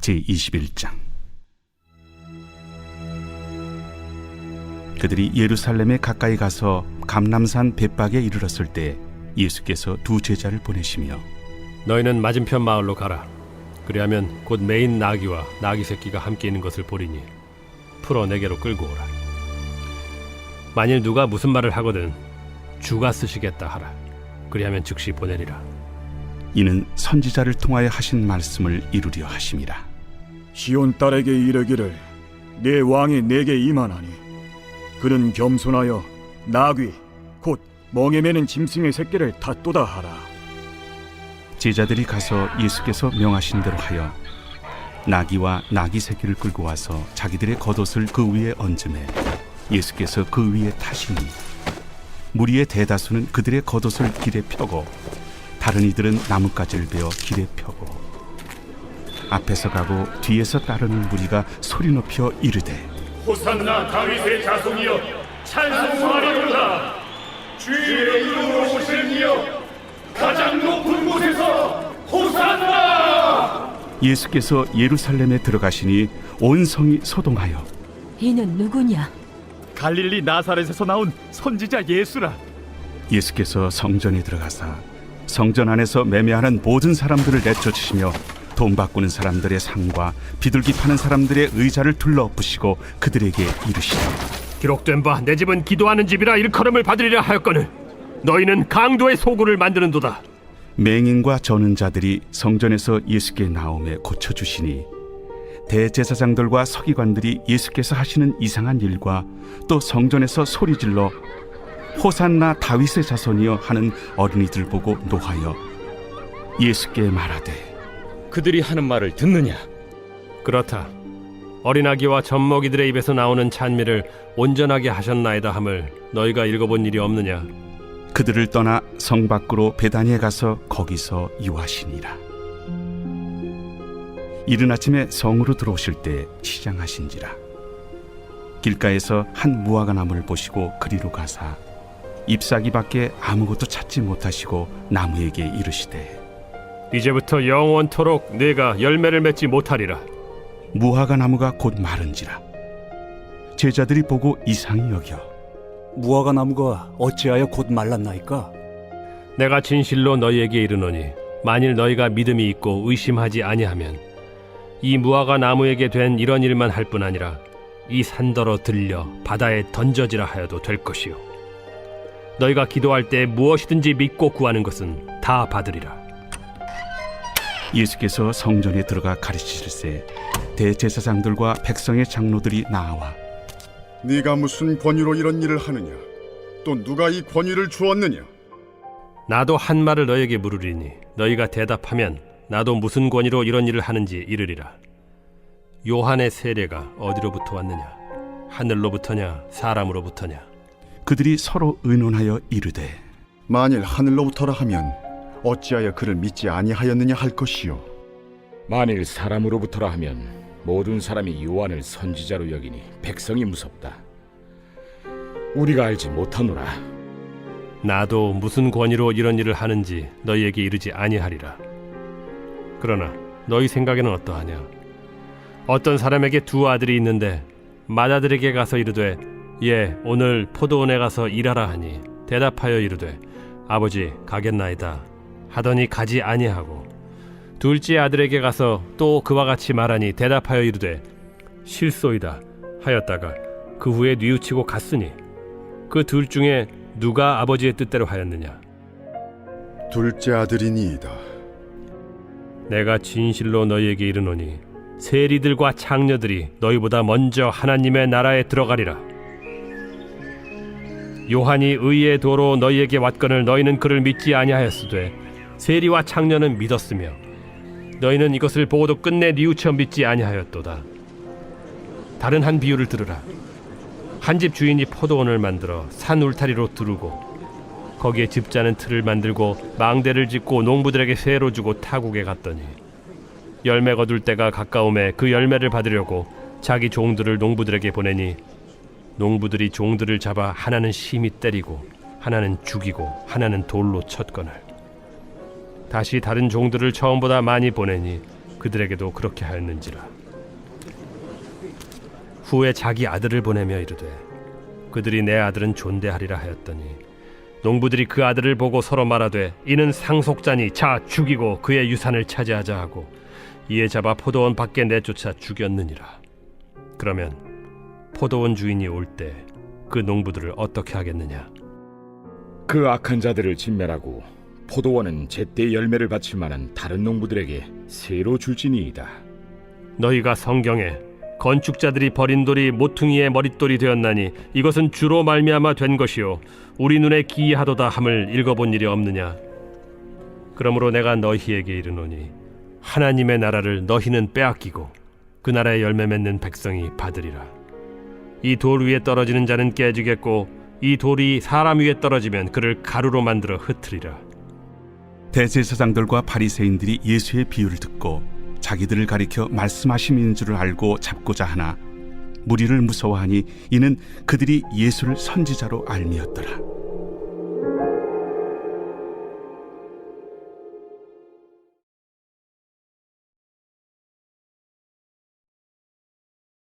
제21장. 그들이 예루살렘에 가까이 가서 감람산 벳박에 이르렀을 때 예수께서 두 제자를 보내시며 너희는 맞은편 마을로 가라. 그리하면 곧 매인 나귀와 나귀 새끼가 함께 있는 것을 보리니 풀어 내게로 끌고 오라. 만일 누가 무슨 말을 하거든 주가 쓰시겠다 하라. 그리하면 즉시 보내리라. 이는 선지자를 통하여 하신 말씀을 이루려 하심이라. 시온 딸에게 이르기를 내 왕이 내게 임하나니 그는 겸손하여 나귀 곧 멍에 매는 짐승의 새끼를 닫도다 하라. 제자들이 가서 예수께서 명하신 대로 하여 나귀와 나귀 새끼를 끌고 와서 자기들의 겉옷을 그 위에 얹음에 예수께서 그 위에 타시니 무리의 대다수는 그들의 겉옷을 길에 펴고 다른 이들은 나뭇가지를 베어 길에 펴고 앞에서 가고 뒤에서 따르는 무리가 소리 높여 이르되 호산나 다윗의 자손이여 찬송하리로다. 주의 이름으로 오시는 이여 가장 높은 곳에서 호산나. 예수께서 예루살렘에 들어가시니 온 성이 소동하여 이는 누구냐? 갈릴리 나사렛에서 나온 선지자 예수라. 예수께서 성전에 들어가사 성전 안에서 매매하는 모든 사람들을 내쫓으시며 돈 바꾸는 사람들의 상과 비둘기 파는 사람들의 의자를 둘러엎으시고 그들에게 이르시되 기록된 바 내 집은 기도하는 집이라 일컬음을 받으리라 하였거늘 너희는 강도의 소굴을 만드는도다. 맹인과 저는 자들이 성전에서 예수께 나오매 고쳐주시니 대제사장들과 서기관들이 예수께서 하시는 이상한 일과 또 성전에서 소리질러 호산나 다윗의 자손이여 하는 어린이들 보고 노하여 예수께 말하되 그들이 하는 말을 듣느냐? 그렇다. 어린아기와 젖먹이들의 입에서 나오는 찬미를 온전하게 하셨나이다 함을 너희가 읽어본 일이 없느냐? 그들을 떠나 성 밖으로 베다니에 가서 거기서 유하시니라. 이른 아침에 성으로 들어오실 때 시장하신지라. 길가에서 한 무화과 나무를 보시고 그리로 가사 잎사귀밖에 아무것도 찾지 못하시고 나무에게 이르시되 이제부터 영원토록 네가 열매를 맺지 못하리라. 무화과 나무가 곧 마른지라. 제자들이 보고 이상히 여겨 무화과 나무가 어찌하여 곧 말랐나이까? 내가 진실로 너희에게 이르노니 만일 너희가 믿음이 있고 의심하지 아니하면 이 무화과 나무에게 된 이런 일만 할 뿐 아니라 이 산더러 들려 바다에 던져지라 하여도 될 것이요 너희가 기도할 때 무엇이든지 믿고 구하는 것은 다 받으리라. 예수께서 성전에 들어가 가르치실세 대제사장들과 백성의 장로들이 나와 네가 무슨 권위로 이런 일을 하느냐? 또 누가 이 권위를 주었느냐? 나도 한 말을 너희에게 물으리니 너희가 대답하면 나도 무슨 권위로 이런 일을 하는지 이르리라. 요한의 세례가 어디로부터 왔느냐? 하늘로부터냐 사람으로부터냐? 그들이 서로 의논하여 이르되 만일 하늘로부터라 하면 어찌하여 그를 믿지 아니하였느냐 할 것이요. 만일 사람으로부터라 하면 모든 사람이 요한을 선지자로 여기니 백성이 무섭다. 우리가 알지 못하노라. 나도 무슨 권위로 이런 일을 하는지 너희에게 이르지 아니하리라. 그러나 너희 생각에는 어떠하냐? 어떤 사람에게 두 아들이 있는데 맏아들에게 가서 이르되 예 오늘 포도원에 가서 일하라 하니 대답하여 이르되 아버지 가겠나이다 하더니 가지 아니하고 둘째 아들에게 가서 또 그와 같이 말하니 대답하여 이르되 실소이다 하였다가 그 후에 뉘우치고 갔으니 그 둘 중에 누가 아버지의 뜻대로 하였느냐? 둘째 아들이니이다. 내가 진실로 너희에게 이르노니 세리들과 창녀들이 너희보다 먼저 하나님의 나라에 들어가리라. 요한이 의의 도로 너희에게 왔거늘 너희는 그를 믿지 아니하였으되 세리와 창녀는 믿었으며 너희는 이것을 보고도 끝내 뉘우쳐 믿지 아니하였도다. 다른 한 비유를 들으라. 한 집 주인이 포도원을 만들어 산 울타리로 두르고 거기에 집자는 틀을 만들고 망대를 짓고 농부들에게 세로 주고 타국에 갔더니 열매 거둘 때가 가까움에 그 열매를 받으려고 자기 종들을 농부들에게 보내니 농부들이 종들을 잡아 하나는 심히 때리고 하나는 죽이고 하나는 돌로 쳤거늘 다시 다른 종들을 처음보다 많이 보내니 그들에게도 그렇게 하였는지라. 후에 자기 아들을 보내며 이르되 그들이 내 아들은 존대하리라 하였더니 농부들이 그 아들을 보고 서로 말하되 이는 상속자니 자 죽이고 그의 유산을 차지하자 하고 이에 잡아 포도원 밖에 내쫓아 죽였느니라. 그러면 포도원 주인이 올 때 그 농부들을 어떻게 하겠느냐? 그 악한 자들을 진멸하고 포도원은 제때 열매를 바칠 만한 다른 농부들에게 새로 줄지니이다. 너희가 성경에 건축자들이 버린 돌이 모퉁이의 머릿돌이 되었나니 이것은 주로 말미암아 된 것이요 우리 눈에 기이하도다 함을 읽어본 일이 없느냐? 그러므로 내가 너희에게 이르노니 하나님의 나라를 너희는 빼앗기고 그 나라의 열매 맺는 백성이 받으리라. 이 돌 위에 떨어지는 자는 깨지겠고 이 돌이 사람 위에 떨어지면 그를 가루로 만들어 흩으리라. 대제사장들과 바리새인들이 예수의 비유를 듣고 자기들을 가리켜 말씀하심인 줄을 알고 잡고자 하나 무리를 무서워하니 이는 그들이 예수를 선지자로 알미었더라.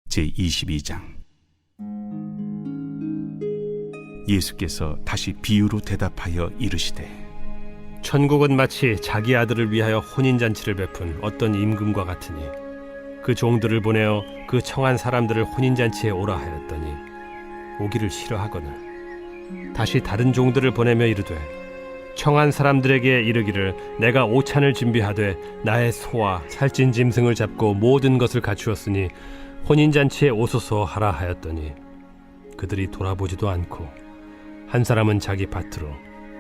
제22장. 예수께서 다시 비유로 대답하여 이르시되 천국은 마치 자기 아들을 위하여 혼인잔치를 베푼 어떤 임금과 같으니 그 종들을 보내어 그 청한 사람들을 혼인잔치에 오라 하였더니 오기를 싫어하거늘 다시 다른 종들을 보내며 이르되 청한 사람들에게 이르기를 내가 오찬을 준비하되 나의 소와 살찐 짐승을 잡고 모든 것을 갖추었으니 혼인잔치에 오소서 하라 하였더니 그들이 돌아보지도 않고 한 사람은 자기 밭으로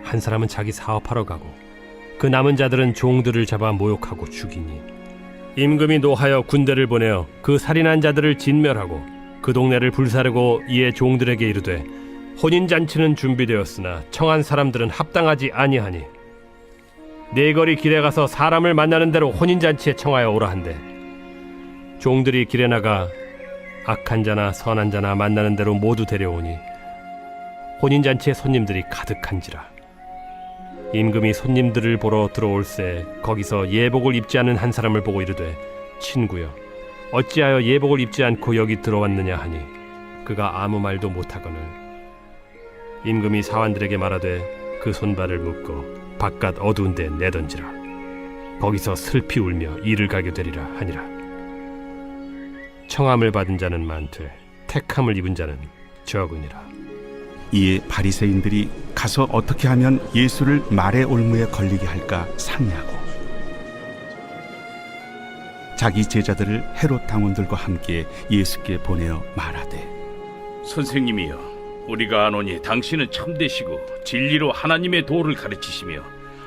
한 사람은 자기 사업하러 가고 그 남은 자들은 종들을 잡아 모욕하고 죽이니 임금이 노하여 군대를 보내어 그 살인한 자들을 진멸하고 그 동네를 불사르고 이에 종들에게 이르되 혼인잔치는 준비되었으나 청한 사람들은 합당하지 아니하니 네거리 길에 가서 사람을 만나는 대로 혼인잔치에 청하여 오라 한대 종들이 길에 나가 악한 자나 선한 자나 만나는 대로 모두 데려오니 혼인잔치에 손님들이 가득한지라. 임금이 손님들을 보러 들어올새 거기서 예복을 입지 않은 한 사람을 보고 이르되 친구여 어찌하여 예복을 입지 않고 여기 들어왔느냐 하니 그가 아무 말도 못하거늘 임금이 사환들에게 말하되 그 손발을 묶고 바깥 어두운 데 내던지라. 거기서 슬피 울며 이를 가게 되리라 하니라. 청함을 받은 자는 많되 택함을 입은 자는 적으니라. 이에 바리새인들이 가서 어떻게 하면 예수를 말의 올무에 걸리게 할까 상의하고 자기 제자들을 헤롯 당원들과 함께 예수께 보내어 말하되 선생님이여, 우리가 아노니 당신은 참되시고 진리로 하나님의 도를 가르치시며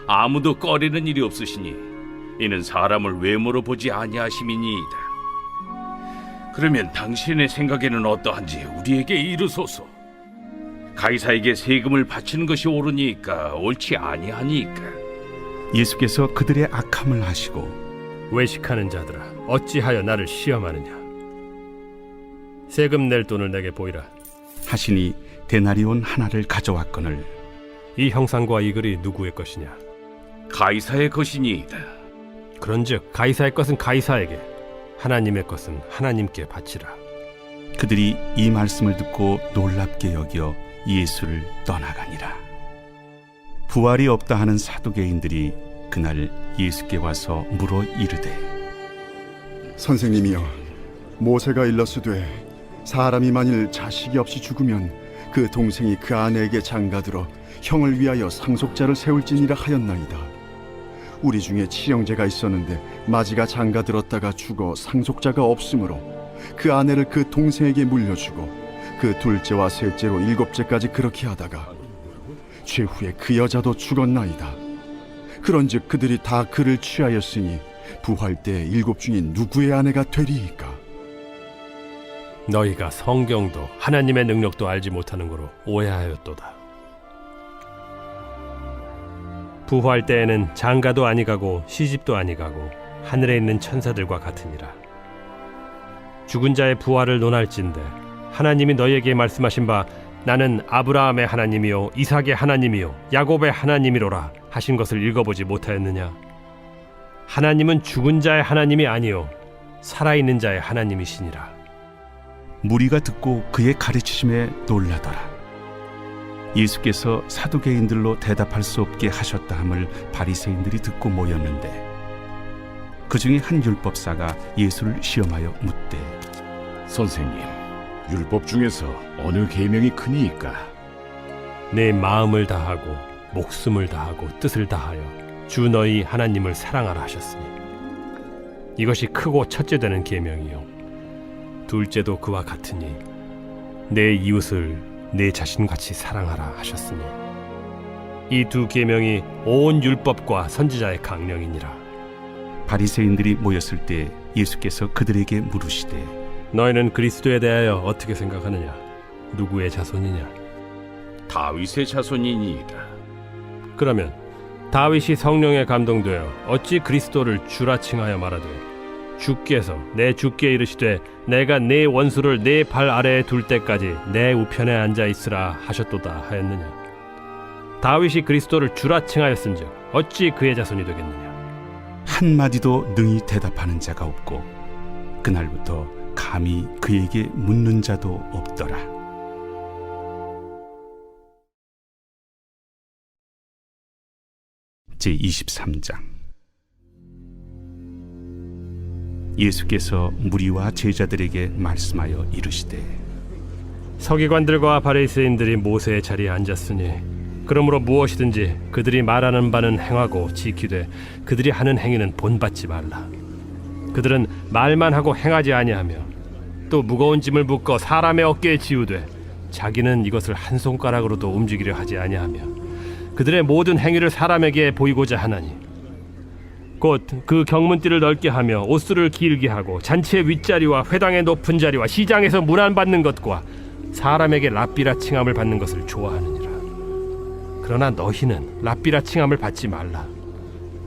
아무도 꺼리는 일이 없으시니 이는 사람을 외모로 보지 아니하심이니이다. 그러면 당신의 생각에는 어떠한지 우리에게 이르소서. 가이사에게 세금을 바치는 것이 옳으니까 옳지 아니하니까? 예수께서 그들의 악함을 아시고 외식하는 자들아 어찌하여 나를 시험하느냐? 세금 낼 돈을 내게 보이라. 하시니 데나리온 하나를 가져왔거늘 이 형상과 이 글이 누구의 것이냐? 가이사의 것이니이다. 그런즉 가이사의 것은 가이사에게 하나님의 것은 하나님께 바치라. 그들이 이 말씀을 듣고 놀랍게 여겨 예수를 떠나가니라. 부활이 없다 하는 사두개인들이 그날 예수께 와서 물어 이르되 선생님이여, 모세가 일렀으되 사람이 만일 자식이 없이 죽으면 그 동생이 그 아내에게 장가들어 형을 위하여 상속자를 세울지니라 하였나이다. 우리 중에 친형제가 있었는데 마지가 장가들었다가 죽어 상속자가 없으므로 그 아내를 그 동생에게 물려주고 그 둘째와 셋째로 일곱째까지 그렇게 하다가 최후에 그 여자도 죽었나이다. 그런즉 그들이 다 그를 취하였으니 부활 때 일곱 중인 누구의 아내가 되리이까? 너희가 성경도 하나님의 능력도 알지 못하는 거로 오해하였도다. 부활 때에는 장가도 아니가고 시집도 아니가고 하늘에 있는 천사들과 같으니라. 죽은 자의 부활을 논할진대 하나님이 너희에게 말씀하신 바 나는 아브라함의 하나님이요 이삭의 하나님이요 야곱의 하나님이로라 하신 것을 읽어보지 못하였느냐? 하나님은 죽은 자의 하나님이 아니요 살아있는 자의 하나님이시니라. 무리가 듣고 그의 가르치심에 놀라더라. 예수께서 사두개인들로 대답할 수 없게 하셨다 함을 바리새인들이 듣고 모였는데 그 중에 한 율법사가 예수를 시험하여 묻되 선생님, 율법 중에서 어느 계명이 크니이까? 내 마음을 다하고 목숨을 다하고 뜻을 다하여 주 너희 하나님을 사랑하라 하셨으니 이것이 크고 첫째 되는 계명이요 둘째도 그와 같으니 내 이웃을 내 자신같이 사랑하라 하셨으니 이 두 계명이 온 율법과 선지자의 강령이니라. 바리새인들이 모였을 때 예수께서 그들에게 물으시되 너희는 그리스도에 대하여 어떻게 생각하느냐? 누구의 자손이냐? 다윗의 자손이니이다. 그러면 다윗이 성령에 감동되어 어찌 그리스도를 주라 칭하여 말하되 주께서 내 주께 이르시되 내가 네 원수를 네 발 아래에 둘 때까지 내 우편에 앉아 있으라 하셨도다 하였느냐? 다윗이 그리스도를 주라 칭하였은즉 어찌 그의 자손이 되겠느냐? 한마디도 능히 대답하는 자가 없고 그날부터 감히 그에게 묻는 자도 없더라. 제23장 예수께서 무리와 제자들에게 말씀하여 이르시되 서기관들과 바리새인들이 모세의 자리에 앉았으니 그러므로 무엇이든지 그들이 말하는 바는 행하고 지키되 그들이 하는 행위는 본받지 말라. 그들은 말만 하고 행하지 아니하며 또 무거운 짐을 묶어 사람의 어깨에 지우되 자기는 이것을 한 손가락으로도 움직이려 하지 아니하며 그들의 모든 행위를 사람에게 보이고자 하나니 곧 그 경문띠를 넓게 하며 옷수를 길게 하고 잔치의 윗자리와 회당의 높은 자리와 시장에서 문안받는 것과 사람에게 랍비라 칭함을 받는 것을 좋아하느니라. 그러나 너희는 랍비라 칭함을 받지 말라.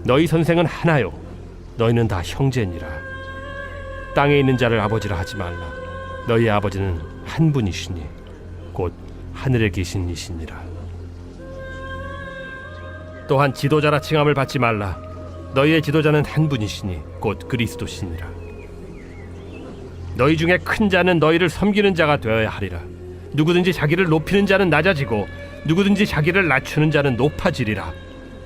너희 선생은 하나요 너희는 다 형제니라. 땅에 있는 자를 아버지라 하지 말라. 너희 아버지는 한 분이시니 곧 하늘에 계신 이시니라. 또한 지도자라 칭함을 받지 말라. 너희의 지도자는 한 분이시니 곧 그리스도시니라. 너희 중에 큰 자는 너희를 섬기는 자가 되어야 하리라. 누구든지 자기를 높이는 자는 낮아지고 누구든지 자기를 낮추는 자는 높아지리라.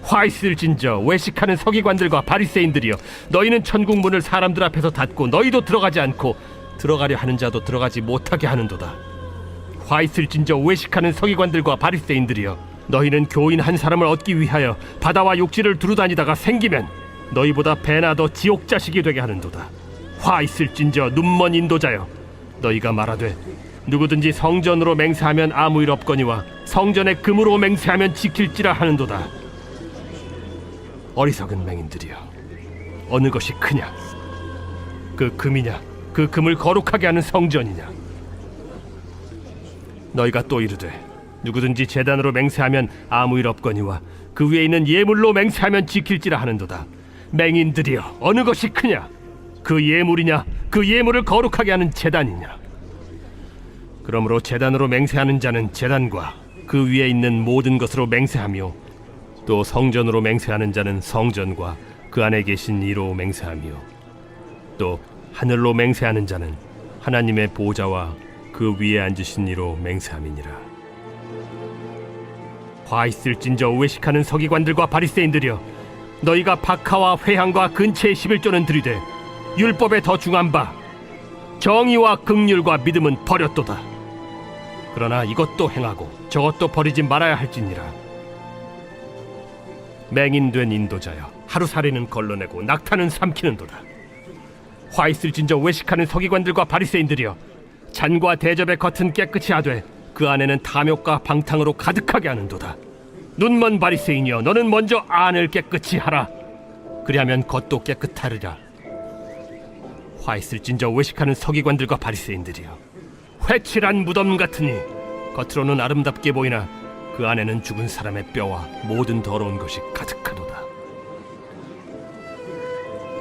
화 있을진저 외식하는 서기관들과 바리새인들이여, 너희는 천국 문을 사람들 앞에서 닫고 너희도 들어가지 않고 들어가려 하는 자도 들어가지 못하게 하는도다. 화 있을진저 외식하는 서기관들과 바리새인들이여, 너희는 교인 한 사람을 얻기 위하여 바다와 육지를 두루다니다가 생기면 너희보다 배나 더 지옥 자식이 되게 하는도다. 화 있을진저 눈먼 인도자여, 너희가 말하되 누구든지 성전으로 맹세하면 아무 일 없거니와 성전에 금으로 맹세하면 지킬지라 하는도다. 어리석은 맹인들이여, 어느 것이 크냐? 그 금이냐? 그 금을 거룩하게 하는 성전이냐? 너희가 또 이르되 누구든지 제단으로 맹세하면 아무 일 없거니와 그 위에 있는 예물로 맹세하면 지킬지라 하는도다. 맹인들이여, 어느 것이 크냐? 그 예물이냐? 그 예물을 거룩하게 하는 제단이냐? 그러므로 제단으로 맹세하는 자는 제단과 그 위에 있는 모든 것으로 맹세하며, 또 성전으로 맹세하는 자는 성전과 그 안에 계신 이로 맹세하며, 또 하늘로 맹세하는 자는 하나님의 보좌와 그 위에 앉으신 이로 맹세함이니라. 화 있을진저 외식하는 서기관들과 바리새인들이여, 너희가 박하와 회향과 근체의 11조는 들이되 율법에 더 중한 바 정의와 긍휼과 믿음은 버렸도다. 그러나 이것도 행하고 저것도 버리지 말아야 할지니라. 맹인된 인도자여, 하루살이는 걸러내고 낙타는 삼키는도다. 화 있을진저 외식하는 서기관들과 바리새인들이여, 잔과 대접의 겉은 깨끗이 하되 그 안에는 탐욕과 방탕으로 가득하게 하는도다. 눈먼 바리새인이여, 너는 먼저 안을 깨끗이 하라. 그리하면 겉도 깨끗하리라. 화 있을진저 외식하는 서기관들과 바리새인들이여, 회칠한 무덤 같으니 겉으로는 아름답게 보이나 그 안에는 죽은 사람의 뼈와 모든 더러운 것이 가득하도다.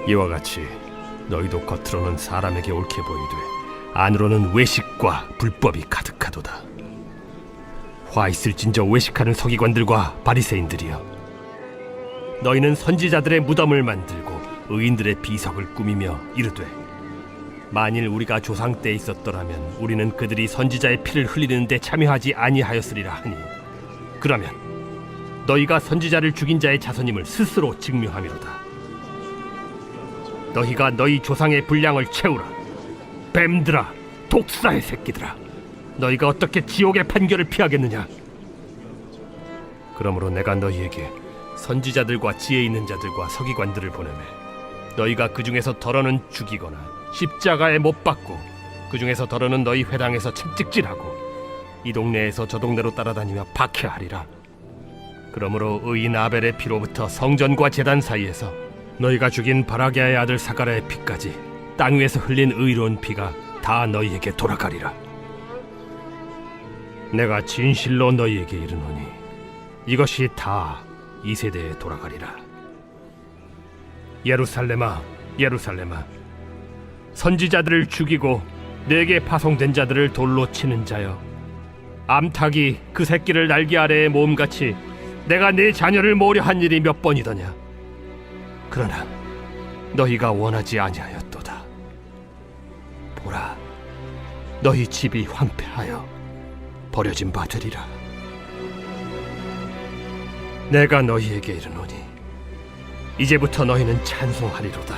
이와 같이 너희도 겉으로는 사람에게 옳게 보이되 안으로는 외식과 불법이 가득하도다. 화 있을진저 외식하는 서기관들과 바리새인들이여, 너희는 선지자들의 무덤을 만들고 의인들의 비석을 꾸미며 이르되 만일 우리가 조상 때 있었더라면 우리는 그들이 선지자의 피를 흘리는 데 참여하지 아니하였으리라 하니 그러면 너희가 선지자를 죽인 자의 자손임을 스스로 증명하미로다. 너희가 너희 조상의 분량을 채우라. 뱀들아, 독사의 새끼들아, 너희가 어떻게 지옥의 판결을 피하겠느냐? 그러므로 내가 너희에게 선지자들과 지혜 있는 자들과 서기관들을 보내매 너희가 그 중에서 덜어는 죽이거나 십자가에 못 박고 그 중에서 덜어는 너희 회당에서 채찍질하고 이 동네에서 저 동네로 따라다니며 박해하리라. 그러므로 의인 아벨의 피로부터 성전과 제단 사이에서 너희가 죽인 바라게아의 아들 사가랴의 피까지 땅 위에서 흘린 의로운 피가 다 너희에게 돌아가리라. 내가 진실로 너희에게 이르노니 이것이 다 이 세대에 돌아가리라. 예루살렘아, 예루살렘아, 선지자들을 죽이고 내게 파송된 자들을 돌로 치는 자여, 암탉이 그 새끼를 날개 아래에 모음같이 내가 네 자녀를 모으려 한 일이 몇 번이더냐. 그러나 너희가 원하지 아니하였도다. 보라, 너희 집이 황폐하여 버려진 바 되리라. 내가 너희에게 이르노니 이제부터 너희는 찬송하리로다.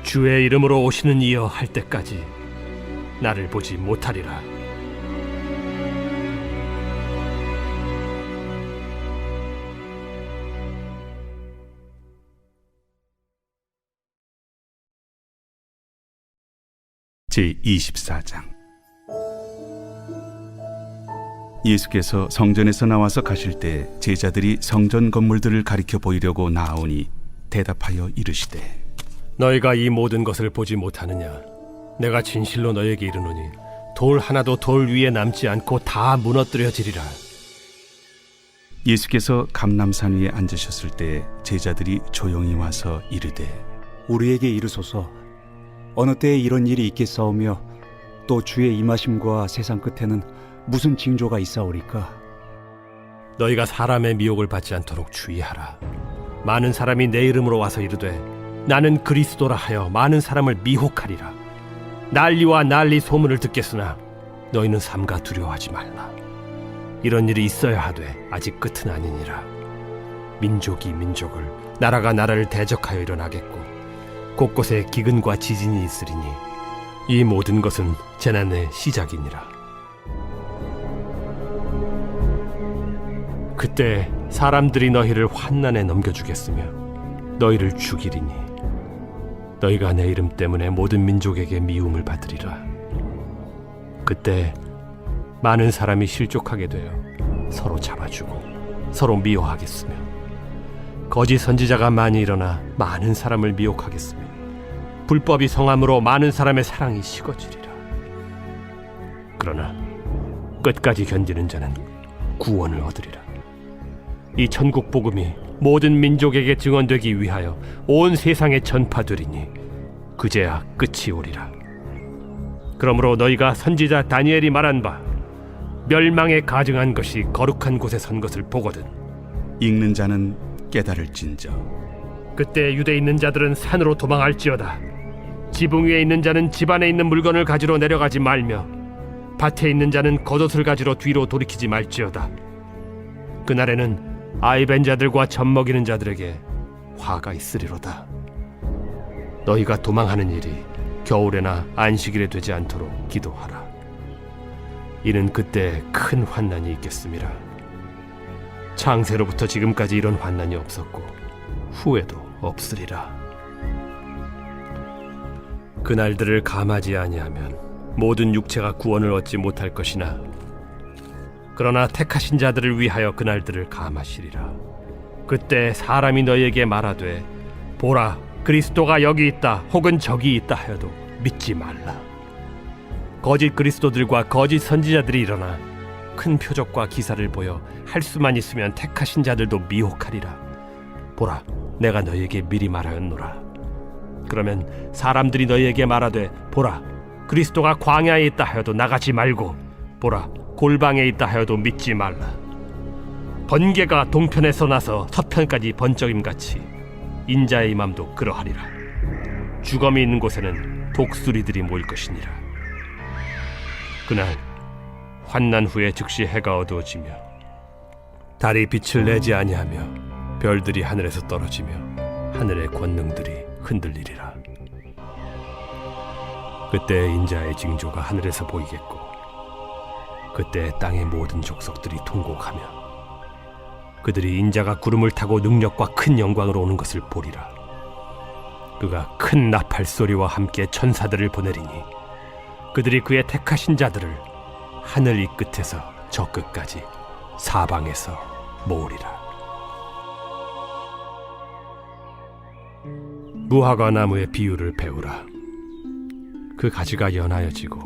주의 이름으로 오시는 이여 할 때까지 나를 보지 못하리라. 제24장. 예수께서 성전에서 나와서 가실 때 제자들이 성전 건물들을 가리켜 보이려고 나아오니 대답하여 이르시되 너희가 이 모든 것을 보지 못하느냐? 내가 진실로 너희에게 이르노니 돌 하나도 돌 위에 남지 않고 다 무너뜨려지리라. 예수께서 감람산 위에 앉으셨을 때 제자들이 조용히 와서 이르되 우리에게 이르소서 어느 때에 이런 일이 있겠사오며 또 주의 임하심과 세상 끝에는 무슨 징조가 있사오리까? 너희가 사람의 미혹을 받지 않도록 주의하라. 많은 사람이 내 이름으로 와서 이르되 나는 그리스도라 하여 많은 사람을 미혹하리라. 난리와 난리 소문을 듣겠으나 너희는 삼가 두려워하지 말라. 이런 일이 있어야 하되 아직 끝은 아니니라. 민족이 민족을, 나라가 나라를 대적하여 일어나겠고 곳곳에 기근과 지진이 있으리니 이 모든 것은 재난의 시작이니라. 그때 사람들이 너희를 환난에 넘겨주겠으며 너희를 죽이리니 너희가 내 이름 때문에 모든 민족에게 미움을 받으리라. 그때 많은 사람이 실족하게 되어 서로 잡아주고 서로 미워하겠으며 거짓 선지자가 많이 일어나 많은 사람을 미혹하겠으며 불법이 성함으로 많은 사람의 사랑이 식어지리라. 그러나 끝까지 견디는 자는 구원을 얻으리라. 이 천국 복음이 모든 민족에게 증언되기 위하여 온 세상에 전파되리니 그제야 끝이 오리라. 그러므로 너희가 선지자 다니엘이 말한 바 멸망에 가증한 것이 거룩한 곳에 선 것을 보거든 읽는 자는 깨달을진저. 그때 유대에 있는 자들은 산으로 도망할지어다. 지붕 위에 있는 자는 집 안에 있는 물건을 가지러 내려가지 말며 밭에 있는 자는 겉옷을 가지러 뒤로 돌이키지 말지어다. 그날에는 아이벤 자들과 젖 먹이는 자들에게 화가 있으리로다. 너희가 도망하는 일이 겨울에나 안식일에 되지 않도록 기도하라. 이는 그때 큰 환난이 있겠음이라. 창세로부터 지금까지 이런 환난이 없었고 후에도 없으리라. 그날들을 감하지 아니하면 모든 육체가 구원을 얻지 못할 것이나 그러나 택하신 자들을 위하여 그날들을 감하시리라. 그때 사람이 너희에게 말하되 보라, 그리스도가 여기 있다 혹은 저기 있다 하여도 믿지 말라. 거짓 그리스도들과 거짓 선지자들이 일어나 큰 표적과 기사를 보여 할 수만 있으면 택하신 자들도 미혹하리라. 보라, 내가 너희에게 미리 말하였노라. 그러면 사람들이 너희에게 말하되 보라, 그리스도가 광야에 있다 하여도 나가지 말고 보라, 골방에 있다 하여도 믿지 말라. 번개가 동편에서 나서 서편까지 번쩍임같이 인자의 임함도 그러하리라. 주검이 있는 곳에는 독수리들이 모일 것이니라. 그날 환난 후에 즉시 해가 어두워지며 달이 빛을 내지 아니하며 별들이 하늘에서 떨어지며 하늘의 권능들이 흔들리리라. 그때 인자의 징조가 하늘에서 보이겠고 그때 땅의 모든 족속들이 통곡하며 그들이 인자가 구름을 타고 능력과 큰 영광으로 오는 것을 보리라. 그가 큰 나팔 소리와 함께 천사들을 보내리니 그들이 그의 택하신 자들을 하늘 이 끝에서 저 끝까지 사방에서 모으리라. 무화과 나무의 비유를 배우라. 그 가지가 연하여지고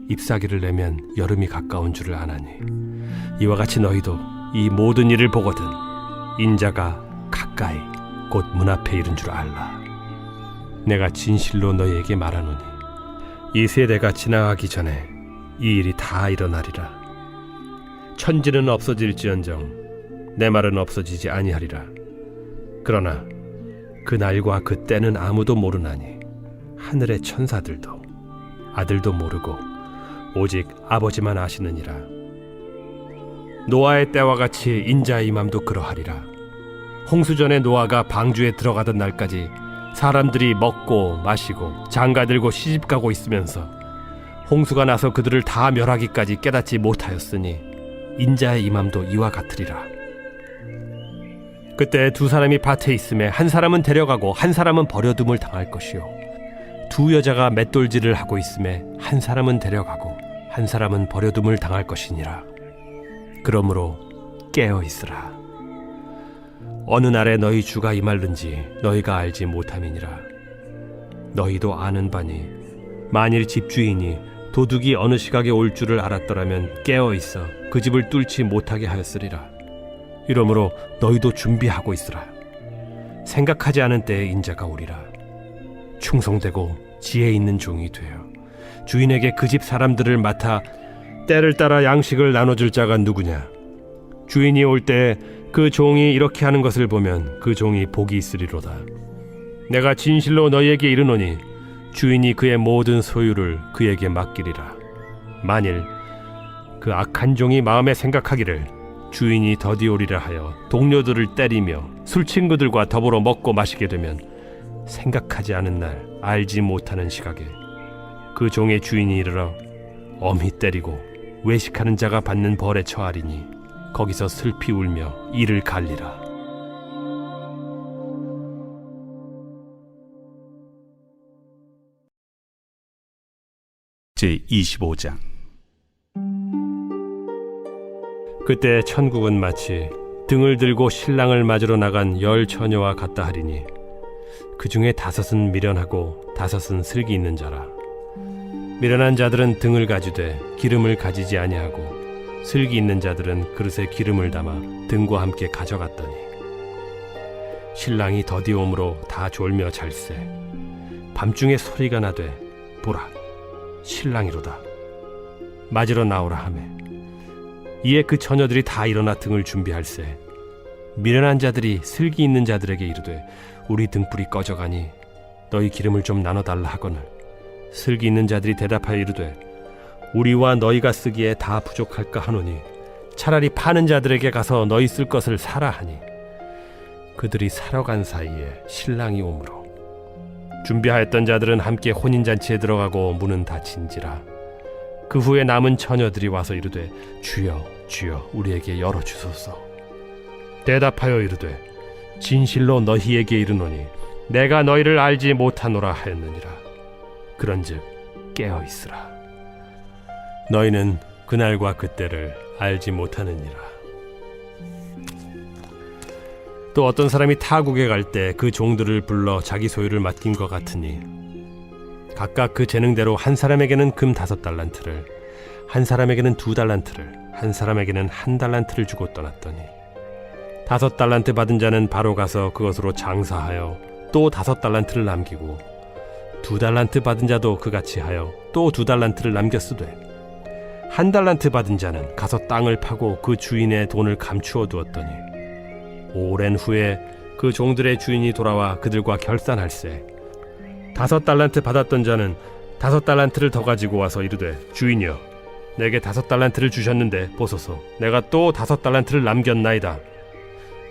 잎사귀를 내면 여름이 가까운 줄을 아나니 이와 같이 너희도 이 모든 일을 보거든 인자가 가까이 곧 문 앞에 이른 줄 알라. 내가 진실로 너희에게 말하노니 이 세대가 지나가기 전에 이 일이 다 일어나리라. 천지는 없어질지언정 내 말은 없어지지 아니하리라. 그러나 그 날과 그 때는 아무도 모르나니 하늘의 천사들도 아들도 모르고 오직 아버지만 아시느니라. 노아의 때와 같이 인자의 임함도 그러하리라. 홍수전에 노아가 방주에 들어가던 날까지 사람들이 먹고 마시고 장가들고 시집가고 있으면서 홍수가 나서 그들을 다 멸하기까지 깨닫지 못하였으니 인자의 임함도 이와 같으리라. 그때 두 사람이 밭에 있음에 한 사람은 데려가고 한 사람은 버려둠을 당할 것이요 두 여자가 맷돌질을 하고 있음에 한 사람은 데려가고 한 사람은 버려둠을 당할 것이니라. 그러므로 깨어 있으라. 어느 날에 너희 주가 임할는지 너희가 알지 못함이니라. 너희도 아는 바니 만일 집주인이 도둑이 어느 시각에 올 줄을 알았더라면 깨어 있어 그 집을 뚫지 못하게 하였으리라. 이러므로 너희도 준비하고 있으라. 생각하지 않은 때에 인자가 오리라. 충성되고 지혜 있는 종이 되어 주인에게 그 집 사람들을 맡아 때를 따라 양식을 나눠줄 자가 누구냐. 주인이 올 때 그 종이 이렇게 하는 것을 보면 그 종이 복이 있으리로다. 내가 진실로 너희에게 이르노니 주인이 그의 모든 소유를 그에게 맡기리라. 만일 그 악한 종이 마음에 생각하기를 주인이 더디 오리라 하여 동료들을 때리며 술 친구들과 더불어 먹고 마시게 되면 생각하지 않은 날 알지 못하는 시각에 그 종의 주인이 이르러 엄히 때리고 외식하는 자가 받는 벌에 처하리니 거기서 슬피 울며 이를 갈리라. 제25장. 그때 천국은 마치 등을 들고 신랑을 맞으러 나간 10 처녀와 같다 하리니 그 중에 5은 미련하고 5은 슬기 있는 자라. 미련한 자들은 등을 가지되 기름을 가지지 아니하고 슬기 있는 자들은 그릇에 기름을 담아 등과 함께 가져갔더니 신랑이 더디 오므로 다 졸며 잘세. 밤중에 소리가 나되 보라 신랑이로다 맞으러 나오라 하매 이에 그 처녀들이 다 일어나 등을 준비할세. 미련한 자들이 슬기 있는 자들에게 이르되 우리 등불이 꺼져가니 너희 기름을 좀 나눠달라 하거늘 슬기 있는 자들이 대답하여 이르되 우리와 너희가 쓰기에 다 부족할까 하노니 차라리 파는 자들에게 가서 너희 쓸 것을 사라 하니 그들이 사러 간 사이에 신랑이 오므로 준비하였던 자들은 함께 혼인잔치에 들어가고 문은 닫힌지라. 그 후에 남은 처녀들이 와서 이르되 주여 주여 우리에게 열어주소서. 대답하여 이르되 진실로 너희에게 이르노니 내가 너희를 알지 못하노라 하였느니라. 그런즉 깨어 있으라. 너희는 그날과 그때를 알지 못하느니라. 또 어떤 사람이 타국에 갈 때 그 종들을 불러 자기 소유를 맡긴 것 같으니 각각 그 재능대로 한 사람에게는 금 5달란트를 한 사람에게는 2달란트를 한 사람에게는 1달란트를 주고 떠났더니 5달란트 받은 자는 바로 가서 그것으로 장사하여 또 5달란트를 남기고 2달란트 받은 자도 그같이 하여 또 2달란트를 남겼으되 1달란트 받은 자는 가서 땅을 파고 그 주인의 돈을 감추어 두었더니 오랜 후에 그 종들의 주인이 돌아와 그들과 결산할세. 5달란트 받았던 자는 5달란트를 더 가지고 와서 이르되 주인이여 내게 5달란트를 주셨는데 보소서 내가 또 5달란트를 남겼나이다.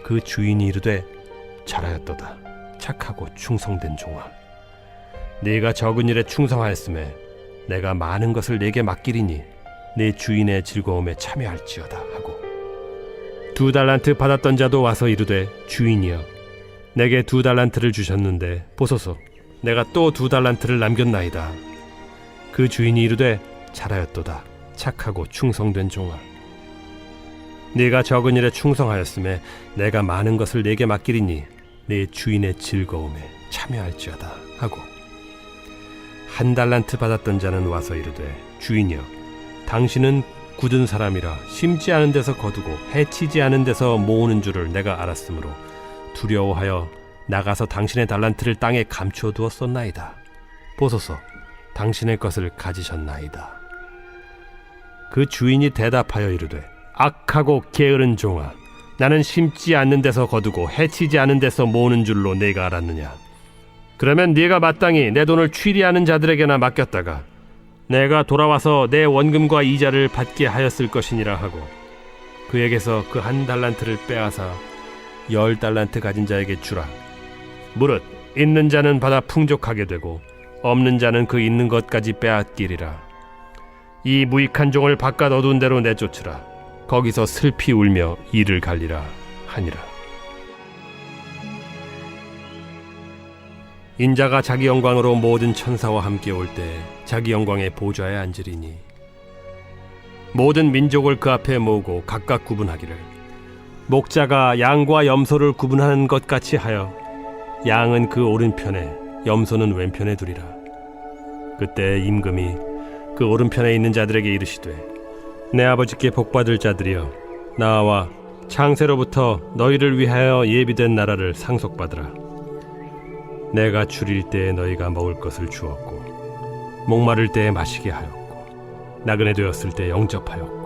그 주인이 이르되 잘하였도다. 착하고 충성된 종아. 네가 적은 일에 충성하였음에 내가 많은 것을 네게 맡기리니 네 주인의 즐거움에 참여할지어다 하고 2달란트 받았던 자도 와서 이르되 주인이여 내게 2달란트를 주셨는데 보소서 내가 또 2달란트를 남겼나이다. 그 주인이 이르되 잘하였도다. 착하고 충성된 종아. 네가 적은 일에 충성하였음에 내가 많은 것을 네게 맡기리니 네 주인의 즐거움에 참여할지어다 하고 1달란트 받았던 자는 와서 이르되 주인이여 당신은 굳은 사람이라 심지 않은 데서 거두고 해치지 않은 데서 모으는 줄을 내가 알았으므로 두려워하여 나가서 당신의 달란트를 땅에 감추어 두었었나이다. 보소서 당신의 것을 가지셨나이다. 그 주인이 대답하여 이르되 악하고 게으른 종아 나는 심지 않는 데서 거두고 해치지 않은 데서 모으는 줄로 네가 알았느냐. 그러면 네가 마땅히 내 돈을 취리하는 자들에게나 맡겼다가 내가 돌아와서 내 원금과 이자를 받게 하였을 것이니라 하고 그에게서 그 1달란트를 빼앗아 10달란트 가진 자에게 주라. 무릇 있는 자는 받아 풍족하게 되고 없는 자는 그 있는 것까지 빼앗기리라. 이 무익한 종을 바깥 어두운 데로 내쫓으라. 거기서 슬피 울며 이를 갈리라 하니라. 인자가 자기 영광으로 모든 천사와 함께 올 때 자기 영광의 보좌에 앉으리니 모든 민족을 그 앞에 모으고 각각 구분하기를 목자가 양과 염소를 구분하는 것 같이 하여 양은 그 오른편에 염소는 왼편에 두리라. 그때 임금이 그 오른편에 있는 자들에게 이르시되 내 아버지께 복받을 자들이여 나와 창세로부터 너희를 위하여 예비된 나라를 상속받으라. 내가 줄일 때에 너희가 먹을 것을 주었고 목마를 때에 마시게 하였고 나그네 되었을 때 영접하였고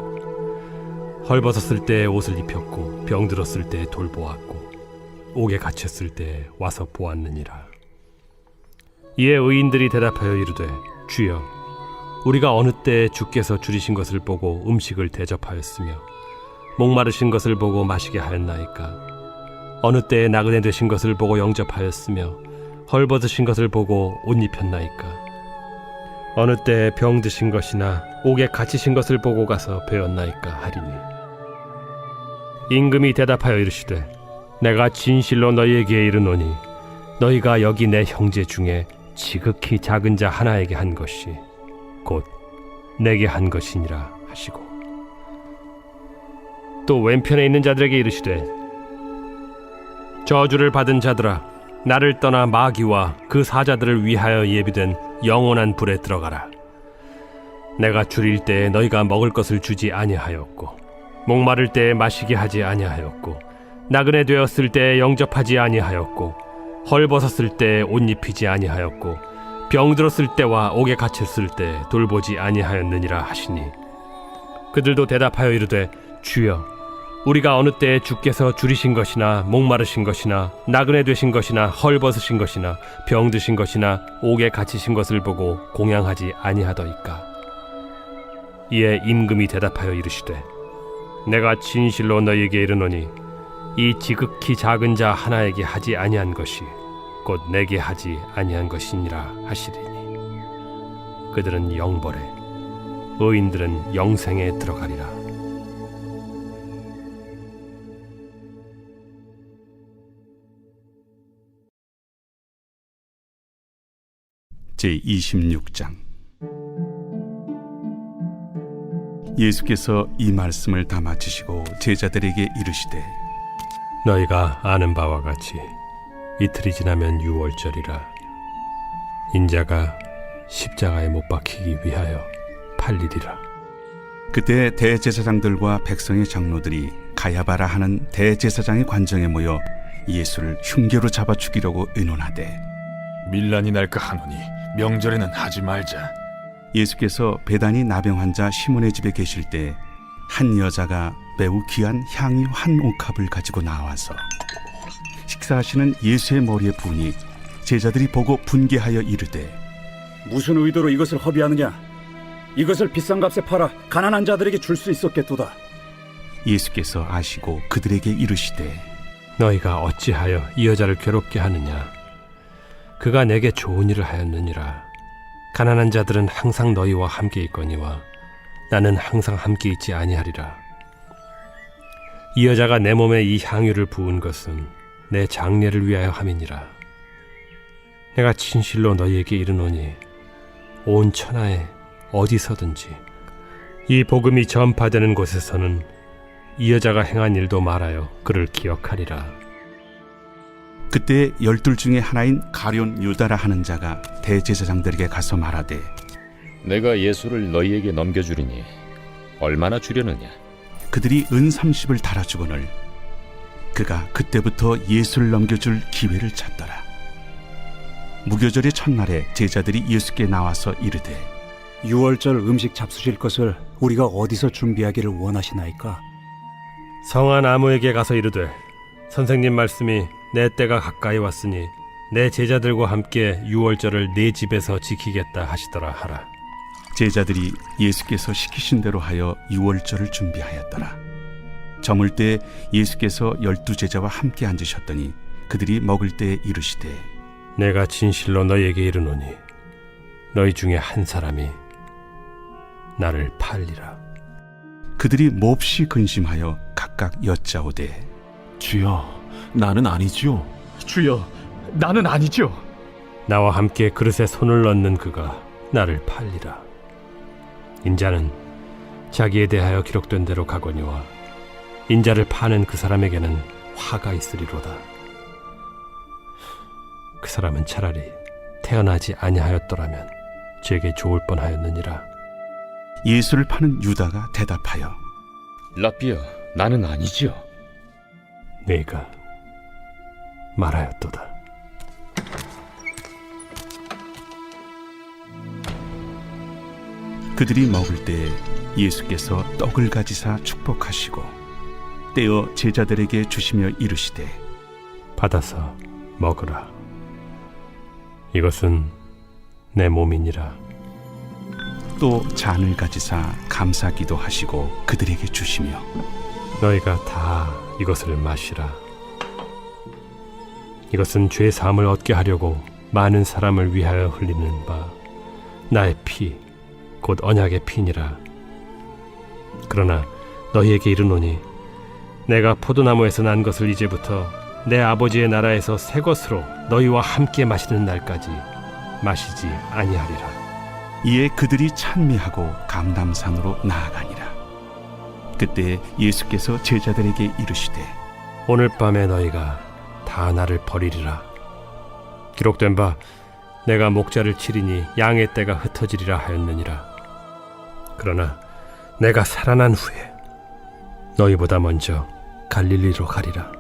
헐벗었을 때에 옷을 입혔고 병들었을 때에 돌보았고 옥에 갇혔을 때에 와서 보았느니라. 이에 의인들이 대답하여 이르되 주여 우리가 어느 때에 주께서 줄이신 것을 보고 음식을 대접하였으며 목마르신 것을 보고 마시게 하였나이까. 어느 때에 나그네 되신 것을 보고 영접하였으며 헐벗으신 것을 보고 옷 입혔나이까. 어느 때에 병드신 것이나 옥에 갇히신 것을 보고 가서 배웠나이까 하리니. 임금이 대답하여 이르시되 내가 진실로 너희에게 이르노니 너희가 여기 내 형제 중에 지극히 작은 자 하나에게 한 것이 곧 내게 한 것이니라 하시고 또 왼편에 있는 자들에게 이르시되 저주를 받은 자들아 나를 떠나 마귀와 그 사자들을 위하여 예비된 영원한 불에 들어가라. 내가 줄일 때에 너희가 먹을 것을 주지 아니하였고 목마를 때에 마시게 하지 아니하였고 나그네 되었을 때에 영접하지 아니하였고 헐벗었을 때에 옷 입히지 아니하였고 병들었을 때와 옥에 갇혔을 때 돌보지 아니하였느니라 하시니 그들도 대답하여 이르되 주여 우리가 어느 때에 주께서 줄이신 것이나 목마르신 것이나 나그네 되신 것이나 헐벗으신 것이나 병드신 것이나 옥에 갇히신 것을 보고 공양하지 아니하더이까. 이에 임금이 대답하여 이르시되 내가 진실로 너희에게 이르노니 이 지극히 작은 자 하나에게 하지 아니한 것이 곧 내게 하지 아니한 것이니라 하시리니 그들은 영벌에 의인들은 영생에 들어가리라. 제26장. 예수께서 이 말씀을 다 마치시고 제자들에게 이르시되 너희가 아는 바와 같이 이틀이 지나면 유월절이라. 인자가 십자가에 못 박히기 위하여 팔리리라. 그때 대제사장들과 백성의 장로들이 가야바라 하는 대제사장의 관정에 모여 예수를 흉계로 잡아 죽이려고 의논하되 밀란이 날까 하노니 명절에는 하지 말자. 예수께서 베다니 나병 환자 시몬의 집에 계실 때 한 여자가 매우 귀한 향유 한 옥합을 가지고 나와서 식사하시는 예수의 머리에 부으니 제자들이 보고 분개하여 이르되 무슨 의도로 이것을 허비하느냐? 이것을 비싼 값에 팔아 가난한 자들에게 줄 수 있었겠도다. 예수께서 아시고 그들에게 이르시되 너희가 어찌하여 이 여자를 괴롭게 하느냐? 그가 내게 좋은 일을 하였느니라. 가난한 자들은 항상 너희와 함께 있거니와 나는 항상 함께 있지 아니하리라. 이 여자가 내 몸에 이 향유를 부은 것은 내 장례를 위하여 함이니라. 내가 진실로 너희에게 이르노니 온 천하에 어디서든지 이 복음이 전파되는 곳에서는 이 여자가 행한 일도 말하여 그를 기억하리라. 그때 12 중에 하나인 가룟 유다라 하는 자가 대제사장들에게 가서 말하되 내가 예수를 너희에게 넘겨주리니 얼마나 주려느냐? 그들이 은 30을 달아주거늘 그가 그때부터 예수를 넘겨줄 기회를 찾더라. 무교절의 첫날에 제자들이 예수께 나와서 이르되 유월절 음식 잡수실 것을 우리가 어디서 준비하기를 원하시나이까? 성한 아무에게 가서 이르되 선생님 말씀이 내 때가 가까이 왔으니 내 제자들과 함께 유월절을 내 집에서 지키겠다 하시더라 하라. 제자들이 예수께서 시키신 대로 하여 유월절을 준비하였더라. 저물 때 예수께서 12제자와 함께 앉으셨더니 그들이 먹을 때 이르시되 내가 진실로 너희에게 이르노니 너희 중에 한 사람이 나를 팔리라. 그들이 몹시 근심하여 각각 여짜오되 주여, 나는 아니지요. 주여, 나는 아니죠. 나와 함께 그릇에 손을 넣는 그가 나를 팔리라. 인자는 자기에 대하여 기록된 대로 가거니와 인자를 파는 그 사람에게는 화가 있으리로다. 그 사람은 차라리 태어나지 아니하였더라면 제게 좋을 뻔하였느니라. 예수를 파는 유다가 대답하여 라비여, 나는 아니지요. 네가 말하였도다. 그들이 먹을 때 예수께서 떡을 가지사 축복하시고 떼어 제자들에게 주시며 이르시되 받아서 먹으라. 이것은 내 몸이니라. 또 잔을 가지사 감사기도 하시고 그들에게 주시며 너희가 다 이것을 마시라. 이것은 죄 사함을 얻게 하려고 많은 사람을 위하여 흘리는 바 나의 피 곧 언약의 피니라. 그러나 너희에게 이르노니 내가 포도나무에서 난 것을 이제부터 내 아버지의 나라에서 새 것으로 너희와 함께 마시는 날까지 마시지 아니하리라. 이에 그들이 찬미하고 감람산으로 나아가니라. 그때 예수께서 제자들에게 이르시되 오늘 밤에 너희가 다 나를 버리리라. 기록된 바 내가 목자를 치리니 양의 떼가 흩어지리라 하였느니라. 그러나 내가 살아난 후에 너희보다 먼저 갈릴리로 가리라.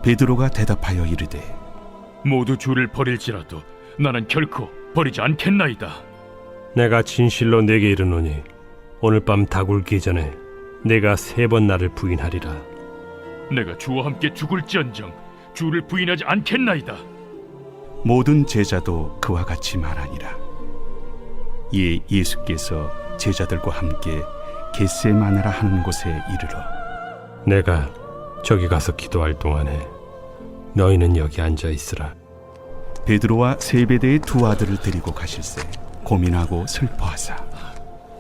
베드로가 대답하여 이르되 모두 주를 버릴지라도 나는 결코 버리지 않겠나이다. 내가 진실로 네게 이르노니 오늘 밤 다굴기 전에 내가 3번 나를 부인하리라. 내가 주와 함께 죽을지언정 주를 부인하지 않겠나이다. 모든 제자도 그와 같이 말하니라. 이에 예수께서 제자들과 함께 겟세마네라 하는 곳에 이르러 내가 저기 가서 기도할 동안에 너희는 여기 앉아 있으라. 베드로와 세베대의 2 아들을 데리고 가실새 고민하고 슬퍼하사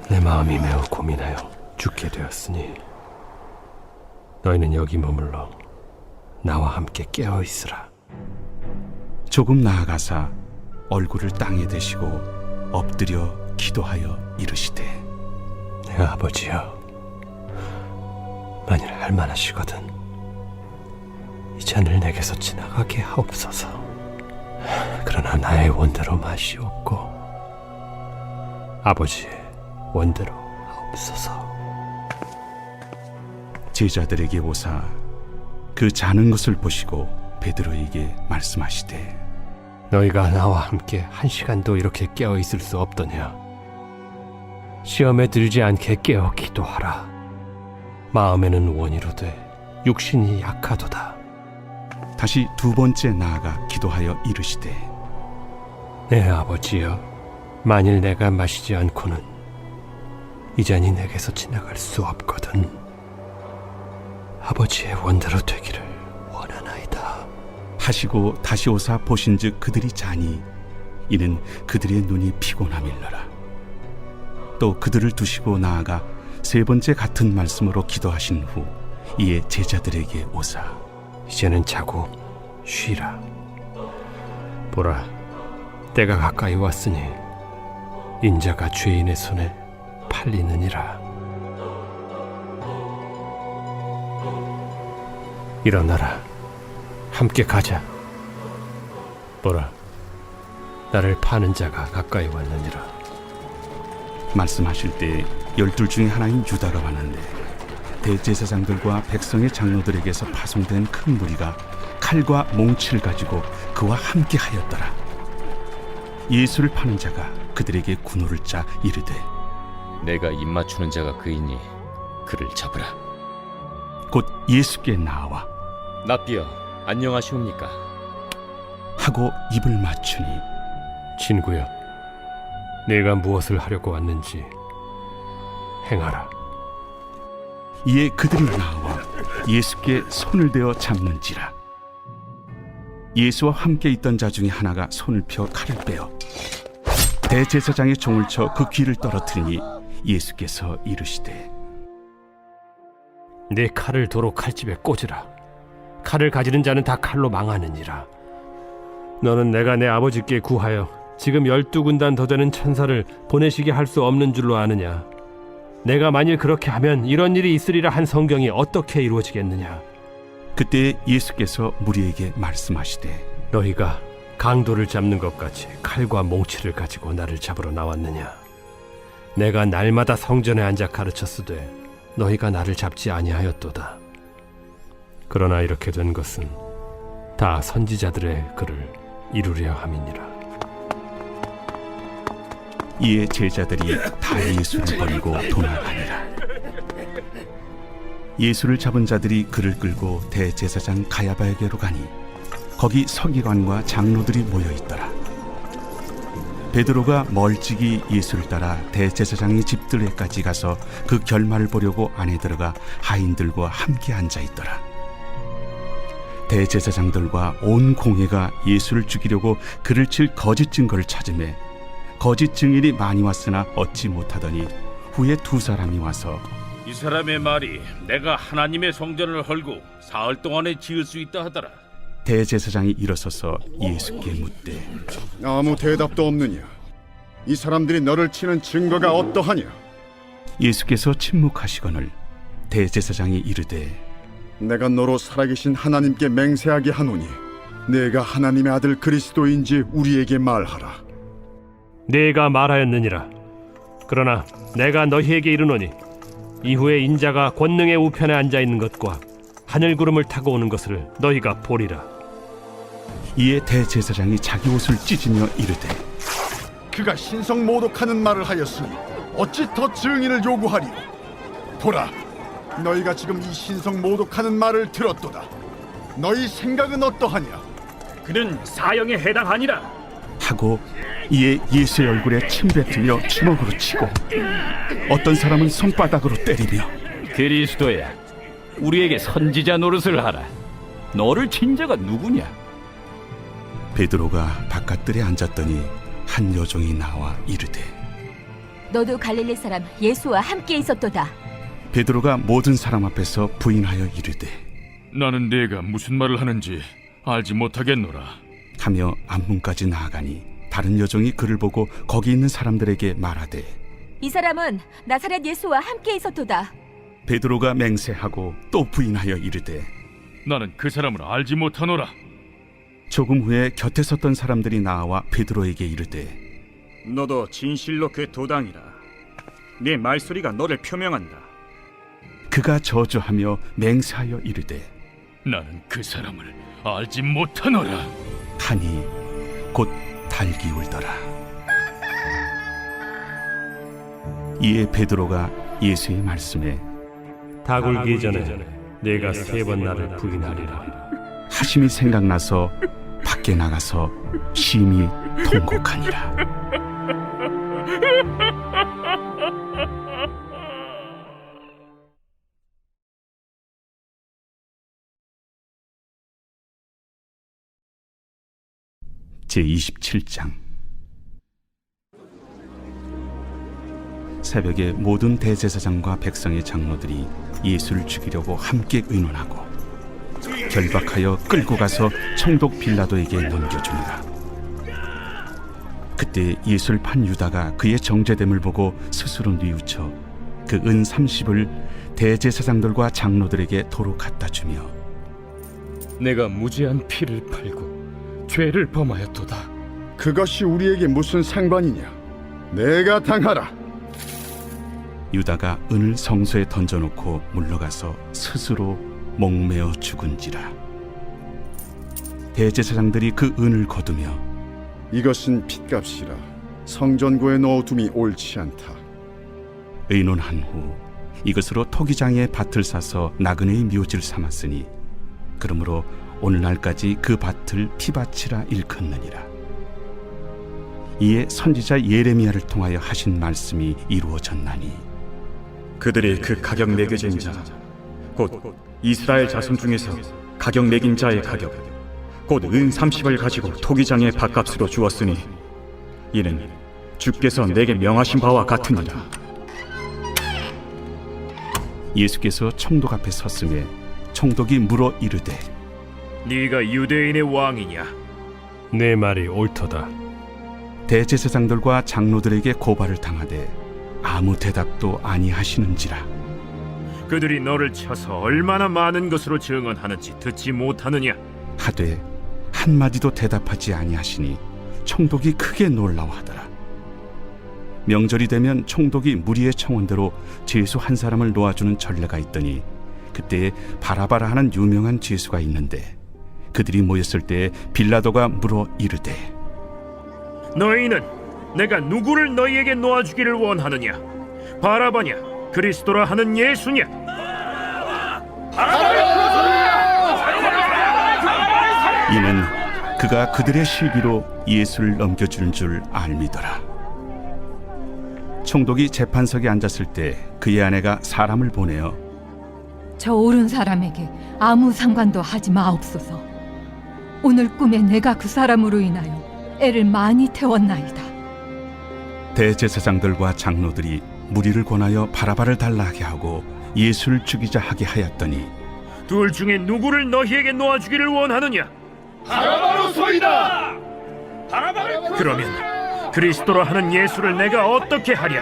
내 마음이 매우 고민하여 죽게 되었으니 너희는 여기 머물러 나와 함께 깨어 있으라. 조금 나아가사 얼굴을 땅에 대시고 엎드려 기도하여 이르시되 내 아버지여, 만일 할만하시거든 이 잔을 내게서 지나가게 하옵소서. 그러나 나의 원대로 마시옵고 아버지의 원대로 하옵소서. 제자들에게 오사 그 자는 것을 보시고 베드로에게 말씀하시되 너희가 나와 함께 1시간도 이렇게 깨어 있을 수 없더냐? 시험에 들지 않게 깨어 기도하라. 마음에는 원이로되 육신이 약하도다. 다시 두 번째 나아가 기도하여 이르시되 내 아버지여, 만일 내가 마시지 않고는 이 잔이 내게서 지나갈 수 없거든. 아버지의 원대로 되기를 원하나이다 하시고 다시 오사 보신즉 그들이 자니 이는 그들의 눈이 피곤함일러라. 또 그들을 두시고 나아가 세 번째 같은 말씀으로 기도하신 후 이에 제자들에게 오사 이제는 자고 쉬라. 보라, 때가 가까이 왔으니 인자가 죄인의 손에 팔리느니라. 일어나라, 함께 가자. 보라, 나를 파는 자가 가까이 왔느니라. 말씀하실 때 12 중에 하나인 유다가 왔는데 대제사장들과 백성의 장로들에게서 파송된 큰 무리가 칼과 몽치를 가지고 그와 함께 하였더라. 예수를 파는 자가 그들에게 군호를 짜 이르되 내가 입 맞추는 자가 그이니 그를 잡으라. 곧 예수께 나와 랍비여, 안녕하시옵니까? 하고 입을 맞추니 친구여, 내가 무엇을 하려고 왔는지 행하라. 이에 그들이 나와 예수께 손을 대어 잡는지라. 예수와 함께 있던 자 중에 하나가 손을 펴 칼을 빼어 대제사장의 종을 쳐 그 귀를 떨어뜨리니 예수께서 이르시되 내 칼을 도로 칼집에 꽂으라. 칼을 가지는 자는 다 칼로 망하느니라. 너는 내가 내 아버지께 구하여 지금 12군단 더 되는 천사를 보내시게 할 수 없는 줄로 아느냐? 내가 만일 그렇게 하면 이런 일이 있으리라 한 성경이 어떻게 이루어지겠느냐? 그때 예수께서 무리에게 말씀하시되 너희가 강도를 잡는 것 같이 칼과 몽치를 가지고 나를 잡으러 나왔느냐? 내가 날마다 성전에 앉아 가르쳤으되 너희가 나를 잡지 아니하였도다. 그러나 이렇게 된 것은 다 선지자들의 글을 이루려 함이니라. 이에 제자들이 다 예수를 버리고 도망하니라. 예수를 잡은 자들이 그를 끌고 대제사장 가야바에게로 가니 거기 서기관과 장로들이 모여 있더라. 베드로가 멀찍이 예수를 따라 대제사장의 집들에까지 가서 그 결말을 보려고 안에 들어가 하인들과 함께 앉아 있더라. 대제사장들과 온 공회가 예수를 죽이려고 그를 칠 거짓 증거를 찾으매 거짓 증인이 많이 왔으나 얻지 못하더니 후에 두 사람이 와서 이 사람의 말이 내가 하나님의 성전을 헐고 사흘 동안에 지을 수 있다 하더라. 대제사장이 일어서서 예수께 묻되 아무 대답도 없느냐? 이 사람들이 너를 치는 증거가 어떠하냐? 예수께서 침묵하시거늘 대제사장이 이르되 내가 너로 살아계신 하나님께 맹세하게 하노니 내가 하나님의 아들 그리스도인지 우리에게 말하라. 내가 말하였느니라. 그러나 내가 너희에게 이르노니 이후에 인자가 권능의 우편에 앉아 있는 것과 하늘 구름을 타고 오는 것을 너희가 보리라. 이에 대제사장이 자기 옷을 찢으며 이르되 그가 신성 모독하는 말을 하였으니 어찌 더 증인을 요구하리요? 보라, 너희가 지금 이 신성 모독하는 말을 들었도다. 너희 생각은 어떠하냐? 그는 사형에 해당하니라. 하고 이에 예수의 얼굴에 침 뱉으며 주먹으로 치고 어떤 사람은 손바닥으로 때리며 그리스도야, 우리에게 선지자 노릇을 하라. 너를 친 자가 누구냐? 베드로가 바깥들에 앉았더니 한 여종이 나와 이르되 너도 갈릴리 사람 예수와 함께 있었도다. 베드로가 모든 사람 앞에서 부인하여 이르되 나는 네가 무슨 말을 하는지 알지 못하겠노라. 하며 앞문까지 나아가니 다른 여종이 그를 보고 거기 있는 사람들에게 말하되 이 사람은 나사렛 예수와 함께 있었도다. 베드로가 맹세하고 또 부인하여 이르되 나는 그 사람을 알지 못하노라. 조금 후에 곁에 섰던 사람들이 나와 베드로에게 이르되 너도 진실로 그 도당이라. 네 말소리가 너를 표명한다. 그가 저주하며 맹세하여 이르되 나는 그 사람을 알지 못하노라. 하니 곧 달기 울더라. 이에 베드로가 예수의 말씀에 다 굴기 전에 내가 3번 나를 부인하리라 하심이 생각나서 밖에 나가서 심히 통곡하니라. 제27장. 새벽에 모든 대제사장과 백성의 장로들이 예수를 죽이려고 함께 의논하고 결박하여 끌고 가서 총독 빌라도에게 넘겨주니라. 그때 예수를 판 유다가 그의 정죄됨을 보고 스스로 뉘우쳐 그 은 30을 대제사장들과 장로들에게 도로 갖다 주며 내가 무죄한 피를 팔고 죄를 범하였도다. 그것이 우리에게 무슨 상관이냐? 내가 당하라. 유다가 은을 성소에 던져놓고 물러가서 스스로 목매어 죽은지라. 대제사장들이 그 은을 거두며 이것은 핏값이라 성전고에 넣어둠이 옳지 않다. 의논한 후 이것으로 토기장에 밭을 사서 나그네의 묘지를 삼았으니 그러므로 오늘날까지 그 밭을 피밭이라 일컫느니라. 이에 선지자 예레미야를 통하여 하신 말씀이 이루어졌나니 그들이 그 가격 매겨진 자, 곧 이스라엘 자손 중에서 가격 매긴 자의 가격, 곧 은 30을 가지고 토기장의 밭값으로 주었으니 이는 주께서 내게 명하신 바와 같으니라. 예수께서 총독 앞에 섰음에 총독이 물어 이르되 네가 유대인의 왕이냐? 내 말이 옳도다. 대제사장들과 장로들에게 고발을 당하되 아무 대답도 아니하시는지라. 그들이 너를 쳐서 얼마나 많은 것으로 증언하는지 듣지 못하느냐? 하되 한마디도 대답하지 아니하시니 총독이 크게 놀라워하더라. 명절이 되면 총독이 무리의 청원대로 죄수 한 사람을 놓아주는 전례가 있더니 그때에 바라바라 하는 유명한 죄수가 있는데 그들이 모였을 때 빌라도가 물어 이르되 너희는 내가 누구를 너희에게 놓아주기를 원하느냐? 바라바냐? 그리스도라 하는 예수냐? 이는 그가 그들의 시비로 예수를 넘겨주는 줄 알미더라. 총독이 재판석에 앉았을 때 그의 아내가 사람을 보내어 저 옳은 사람에게 아무 상관도 하지 마옵소서. 오늘 꿈에 내가 그 사람으로 인하여 애를 많이 태웠나이다. 대제사장들과 장로들이 무리를 권하여 바라바를 달라 하게 하고 예수를 죽이자 하게 하였더니 둘 중에 누구를 너희에게 놓아주기를 원하느냐? 바라바로소이다. 그러면 그리스도라 하는 예수를 내가 어떻게 하랴?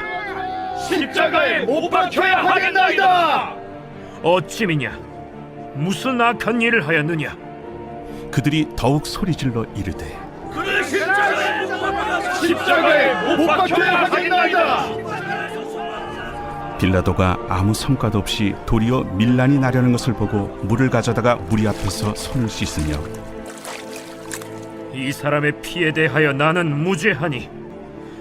십자가에 못 박혀야 하겠나이다. 어찌미냐? 무슨 악한 일을 하였느냐? 그들이 더욱 소리질러 이르되 십자가에 못 박혀야 하겠나이다. 빌라도가 아무 성과도 없이 도리어 밀란이 나려는 것을 보고 물을 가져다가 무리 앞에서 손을 씻으며 이 사람의 피에 대하여 나는 무죄하니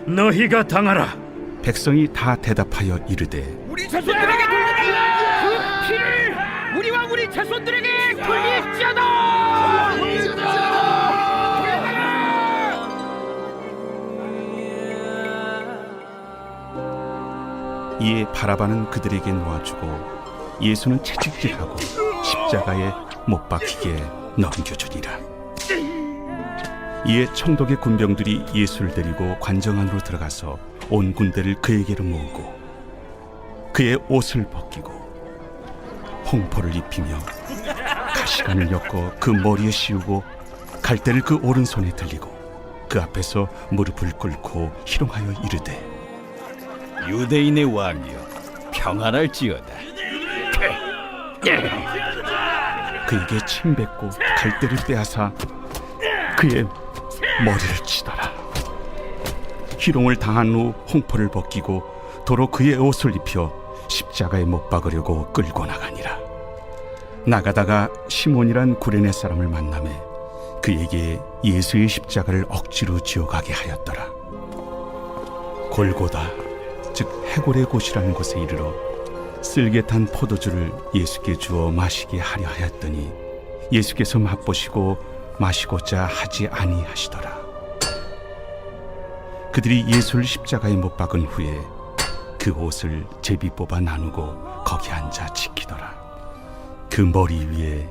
너희가 당하라. 백성이 다 대답하여 이르되 우리 자손들에게 돌려달라. 그 피를 우리와 우리 자손들에게 돌릴지어다. 이에 바라바는 그들에게 놓아주고 예수는 채찍질하고 십자가에 못 박히게 넘겨주니라. 이에 총독의 군병들이 예수를 데리고 관정 안으로 들어가서 온 군대를 그에게로 모으고 그의 옷을 벗기고 홍포를 입히며 가시관을 엮어 그 머리에 씌우고 갈대를 그 오른손에 들리고 그 앞에서 무릎을 꿇고 희롱하여 이르되 유대인의 왕이여 평안할지어다. 그에게 침 뱉고 갈대를 빼앗아 그의 머리를 치더라. 희롱을 당한 후 홍포를 벗기고 도로 그의 옷을 입혀 십자가에 못 박으려고 끌고 나가니라. 나가다가 시몬이란 구레네 사람을 만나매 그에게 예수의 십자가를 억지로 지어가게 하였더라. 골고다 즉 해골의 곳이라는 곳에 이르러 쓸개탄 포도주를 예수께 주어 마시게 하려 하였더니 예수께서 맛보시고 마시고자 하지 아니하시더라. 그들이 예수를 십자가에 못 박은 후에 그 옷을 제비 뽑아 나누고 거기 앉아 지키더라. 그 머리 위에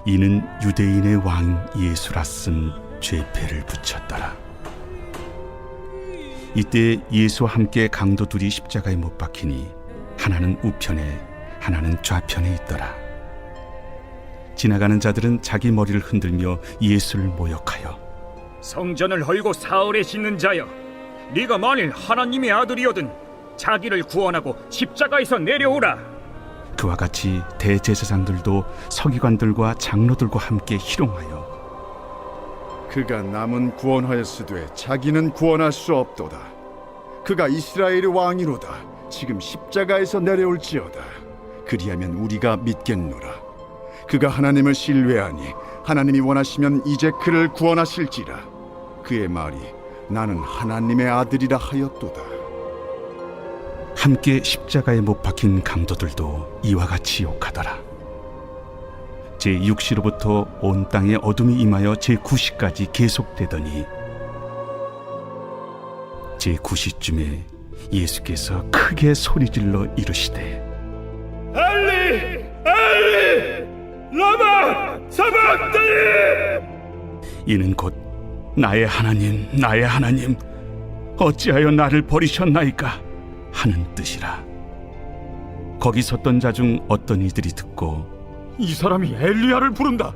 이는 유대인의 왕 예수라 쓴 죄패를 붙였더라. 이때 예수와 함께 강도 둘이 십자가에 못 박히니 하나는 우편에 하나는 좌편에 있더라. 지나가는 자들은 자기 머리를 흔들며 예수를 모욕하여 성전을 헐고 사흘에 씻는 자여, 네가 만일 하나님의 아들이거든 자기를 구원하고 십자가에서 내려오라. 그와 같이 대제사장들도 서기관들과 장로들과 함께 희롱하여 그가 남은 구원하였으되 자기는 구원할 수 없도다. 그가 이스라엘의 왕이로다. 지금 십자가에서 내려올지어다. 그리하면 우리가 믿겠노라. 그가 하나님을 신뢰하니 하나님이 원하시면 이제 그를 구원하실지라. 그의 말이 나는 하나님의 아들이라 하였도다. 함께 십자가에 못 박힌 강도들도 이와 같이 욕하더라. 제6시로부터 온 땅에 어둠이 임하여 제9시까지 계속되더니 제9시쯤에 예수께서 크게 소리질러 이르시되 엘리 엘리 라마 사박다니. 이는 곧 나의 하나님 나의 하나님 어찌하여 나를 버리셨나이까 하는 뜻이라. 거기 섰던 자 중 어떤 이들이 듣고 이 사람이 엘리야를 부른다.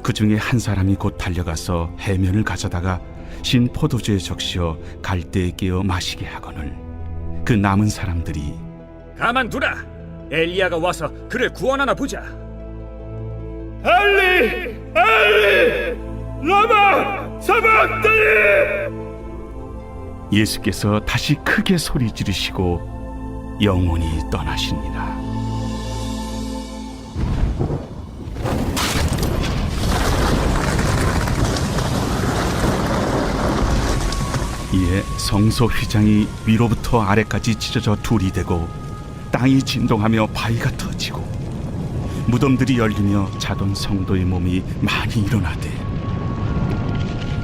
그 중에 한 사람이 곧 달려가서 해면을 가져다가 신 포도주에 적시어 갈대에 깨어 마시게 하거늘 그 남은 사람들이 가만두라. 엘리야가 와서 그를 구원하나 보자. 엘리 엘리 라마 사박다니. 예수께서 다시 크게 소리 지르시고 영원히 떠나시니라. 이에 성소 휘장이 위로부터 아래까지 찢어져 둘이 되고 땅이 진동하며 바위가 터지고 무덤들이 열리며 자던 성도의 몸이 많이 일어나되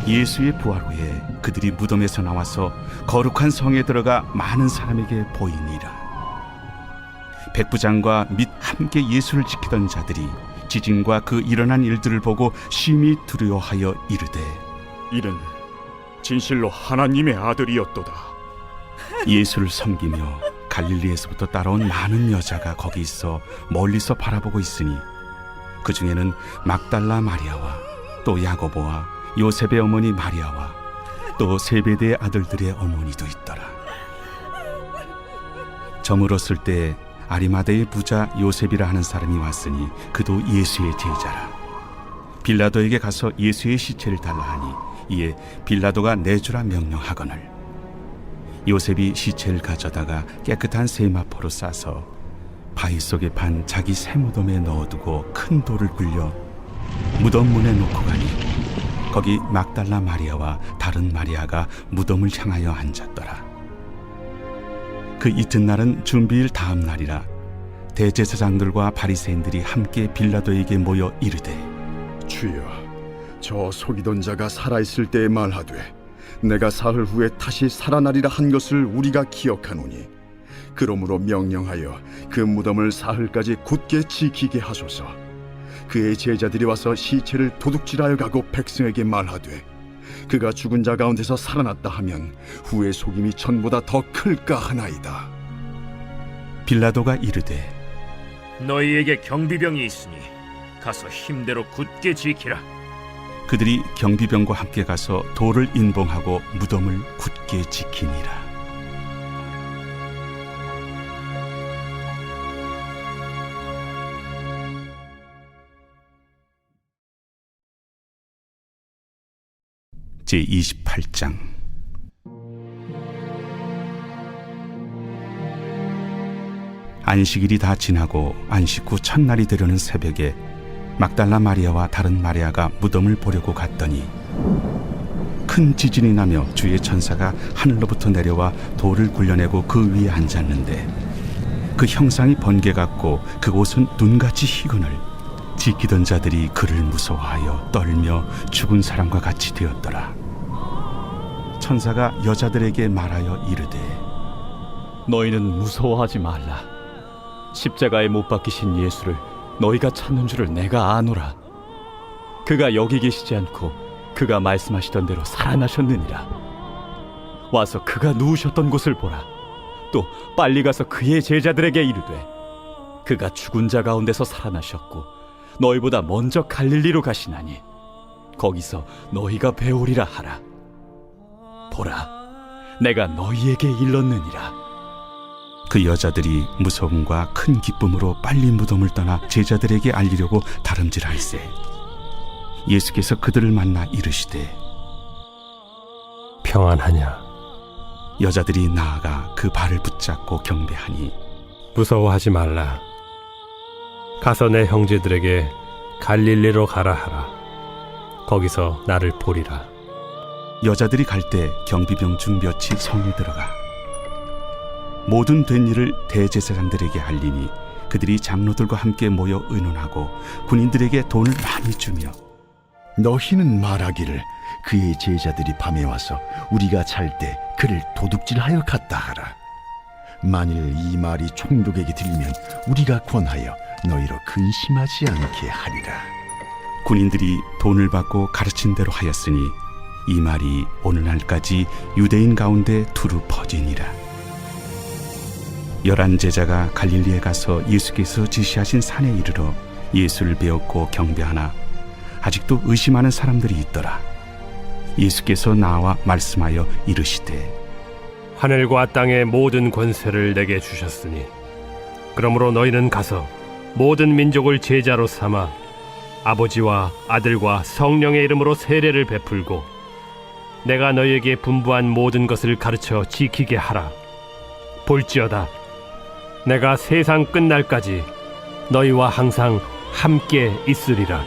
예수의 부활 후에 그들이 무덤에서 나와서 거룩한 성에 들어가 많은 사람에게 보이니라. 백부장과 및 함께 예수를 지키던 자들이 지진과 그 일어난 일들을 보고 심히 두려워하여 이르되 이는 진실로 하나님의 아들이었도다. 예수를 섬기며 갈릴리에서부터 따라온 많은 여자가 거기 있어 멀리서 바라보고 있으니 그 중에는 막달라 마리아와 또 야고보와 요셉의 어머니 마리아와 또 세베대의 아들들의 어머니도 있더라. 저물었을 때 아리마대의 부자 요셉이라 하는 사람이 왔으니 그도 예수의 제자라. 빌라도에게 가서 예수의 시체를 달라 하니 이에 빌라도가 내주라 명령하거늘 요셉이 시체를 가져다가 깨끗한 세마포로 싸서 바위 속에 판 자기 새 무덤에 넣어두고 큰 돌을 굴려 무덤 문에 놓고 가니 거기 막달라 마리아와 다른 마리아가 무덤을 향하여 앉았더라. 그 이튿날은 준비일 다음 날이라. 대제사장들과 바리새인들이 함께 빌라도에게 모여 이르되 주여, 저 속이던 자가 살아있을 때에 말하되 내가 사흘 후에 다시 살아나리라 한 것을 우리가 기억하노니 그러므로 명령하여 그 무덤을 사흘까지 굳게 지키게 하소서. 그의 제자들이 와서 시체를 도둑질하여 가고 백성에게 말하되 그가 죽은 자 가운데서 살아났다 하면 후의 속임이 전보다 더 클까 하나이다. 빌라도가 이르되 너희에게 경비병이 있으니 가서 힘대로 굳게 지키라. 그들이 경비병과 함께 가서 돌을 인봉하고 무덤을 굳게 지키니라. 제28장. 안식일이 다 지나고 안식 후 첫날이 되려는 새벽에 막달라 마리아와 다른 마리아가 무덤을 보려고 갔더니 큰 지진이 나며 주의 천사가 하늘로부터 내려와 돌을 굴려내고 그 위에 앉았는데 그 형상이 번개 같고 그곳은 눈같이 희거늘 지키던 자들이 그를 무서워하여 떨며 죽은 사람과 같이 되었더라. 천사가 여자들에게 말하여 이르되 너희는 무서워하지 말라. 십자가에 못 박히신 예수를 너희가 찾는 줄을 내가 아노라. 그가 여기 계시지 않고 그가 말씀하시던 대로 살아나셨느니라. 와서 그가 누우셨던 곳을 보라. 또 빨리 가서 그의 제자들에게 이르되 그가 죽은 자 가운데서 살아나셨고 너희보다 먼저 갈릴리로 가시나니 거기서 너희가 배우리라 하라. 보라, 내가 너희에게 일렀느니라. 그 여자들이 무서움과 큰 기쁨으로 빨리 무덤을 떠나 제자들에게 알리려고 다름질할세 예수께서 그들을 만나 이르시되 평안하냐? 여자들이 나아가 그 발을 붙잡고 경배하니 무서워하지 말라. 가서 내 형제들에게 갈릴리로 가라 하라. 거기서 나를 보리라. 여자들이 갈 때 경비병 중 몇이 성에 들어가 모든 된 일을 대제사장들에게 알리니 그들이 장로들과 함께 모여 의논하고 군인들에게 돈을 많이 주며 너희는 말하기를 그의 제자들이 밤에 와서 우리가 잘 때 그를 도둑질하여 갔다 하라. 만일 이 말이 총독에게 들리면 우리가 권하여 너희로 근심하지 않게 하리라. 군인들이 돈을 받고 가르친 대로 하였으니 이 말이 오늘날까지 유대인 가운데 두루 퍼지니라. 11 제자가 갈릴리에 가서 예수께서 지시하신 산에 이르러 예수를 배웠고 경배하나 아직도 의심하는 사람들이 있더라. 예수께서 나와 말씀하여 이르시되 하늘과 땅의 모든 권세를 내게 주셨으니 그러므로 너희는 가서 모든 민족을 제자로 삼아 아버지와 아들과 성령의 이름으로 세례를 베풀고 내가 너희에게 분부한 모든 것을 가르쳐 지키게 하라. 볼지어다 내가 세상 끝날까지 너희와 항상 함께 있으리라.